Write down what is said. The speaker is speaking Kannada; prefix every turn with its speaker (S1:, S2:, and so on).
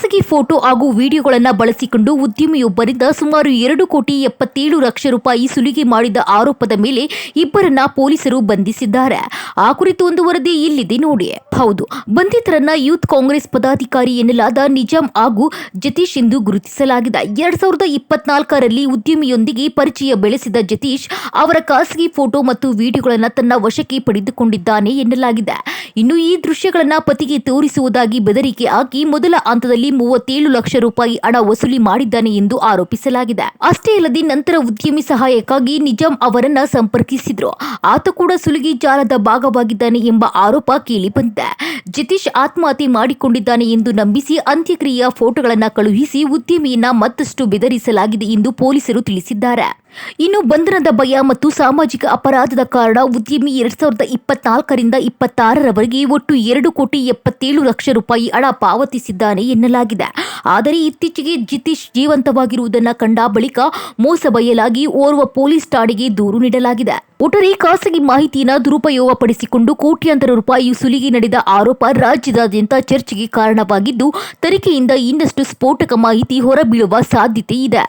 S1: ಖಾಸಗಿ ಫೋಟೋ ಹಾಗೂ ವಿಡಿಯೋಗಳನ್ನು ಬಳಸಿಕೊಂಡು ಉದ್ಯಮಿಯೊಬ್ಬರಿಂದ ಸುಮಾರು 2,77,00,000 ರೂಪಾಯಿ ಸುಲಿಗೆ ಮಾಡಿದ ಆರೋಪದ ಮೇಲೆ ಇಬ್ಬರನ್ನ ಪೊಲೀಸರು ಬಂಧಿಸಿದ್ದಾರೆ. ಆ ಕುರಿತು ಒಂದು ವರದಿ ಇಲ್ಲಿದೆ ನೋಡಿ. ಹೌದು, ಬಂಧಿತರನ್ನ ಯೂತ್ ಕಾಂಗ್ರೆಸ್ ಪದಾಧಿಕಾರಿ ಎನ್ನಲಾದ ನಿಜಾಮ್ ಹಾಗೂ ಜತೀಶ್ ಎಂದು ಗುರುತಿಸಲಾಗಿದೆ. 2024ರಲ್ಲಿ ಉದ್ಯಮಿಯೊಂದಿಗೆ ಪರಿಚಯ ಬೆಳೆಸಿದ ಜತೀಶ್ ಅವರ ಖಾಸಗಿ ಫೋಟೋ ಮತ್ತು ವಿಡಿಯೋಗಳನ್ನು ತನ್ನ ವಶಕ್ಕೆ ಪಡೆದುಕೊಂಡಿದ್ದಾನೆ ಎನ್ನಲಾಗಿದೆ. ಇನ್ನು ಈ ದೃಶ್ಯಗಳನ್ನು ಪತಿಗೆ ತೋರಿಸುವುದಾಗಿ ಬೆದರಿಕೆ ಹಾಕಿ ಮೊದಲ ಹಂತದಲ್ಲಿ 37 ಲಕ್ಷ ರೂಪಾಯಿ ಹಣ ವಸೂಲಿ ಮಾಡಿದ್ದಾನೆ ಎಂದು ಆರೋಪಿಸಲಾಗಿದೆ. ಅಷ್ಟೇ ಅಲ್ಲದೆ ನಂತರ ಉದ್ಯಮಿ ಸಹಾಯಕ್ಕಾಗಿ ನಿಜಾಮ್ ಅವರನ್ನ ಸಂಪರ್ಕಿಸಿದ್ರು. ಆತ ಕೂಡ ಸುಲಿಗೆ ಜಾಲದ ಭಾಗವಾಗಿದ್ದಾನೆ ಎಂಬ ಆರೋಪ ಕೇಳಿ ಬಂದಿದೆ. ಜತೀಶ್ ಆತ್ಮಹತ್ಯೆ ಮಾಡಿಕೊಂಡಿದ್ದಾನೆ ಎಂದು ನಂಬಿಸಿ ಅಂತ್ಯಕ್ರಿಯೆಯ ಫೋಟೋಗಳನ್ನು ಕಳುಹಿಸಿ ಉದ್ಯಮಿಯನ್ನ ಮತ್ತಷ್ಟು ಬೆದರಿಸಲಾಗಿದೆ ಎಂದು ಪೊಲೀಸರು ತಿಳಿಸಿದ್ದಾರೆ. ಇನ್ನು ಬಂಧನದ ಭಯ ಮತ್ತು ಸಾಮಾಜಿಕ ಅಪರಾಧದ ಕಾರಣ ಉದ್ಯಮಿ 2024ರಿಂದ 26ರವರೆಗೆ ಒಟ್ಟು 2,77,00,000 ರೂಪಾಯಿ ಹಣ ಪಾವತಿಸಿದ್ದಾನೆ ಎನ್ನಲಾಗಿದೆ. ಆದರೆ ಇತ್ತೀಚೆಗೆ ಜತೀಶ್ ಜೀವಂತವಾಗಿರುವುದನ್ನು ಕಂಡ ಬಳಿಕ ಮೋಸ ಬಯಲಾಗಿ ಓರ್ವ ಪೊಲೀಸ್ ಠಾಣೆಗೆ ದೂರು ನೀಡಲಾಗಿದೆ. ಒಟ್ಟಾರೆ ಖಾಸಗಿ ಮಾಹಿತಿಯನ್ನು ದುರುಪಯೋಗಪಡಿಸಿಕೊಂಡು ಕೋಟ್ಯಾಂತರ ರೂಪಾಯಿ ಸುಲಿಗೆ ನಡೆದ ಆರೋಪ ರಾಜ್ಯದಾದ್ಯಂತ ಚರ್ಚೆಗೆ ಕಾರಣವಾಗಿದ್ದು, ತನಿಖೆಯಿಂದ ಇನ್ನಷ್ಟು ಸ್ಫೋಟಕ ಮಾಹಿತಿ ಹೊರಬೀಳುವ ಸಾಧ್ಯತೆ ಇದೆ.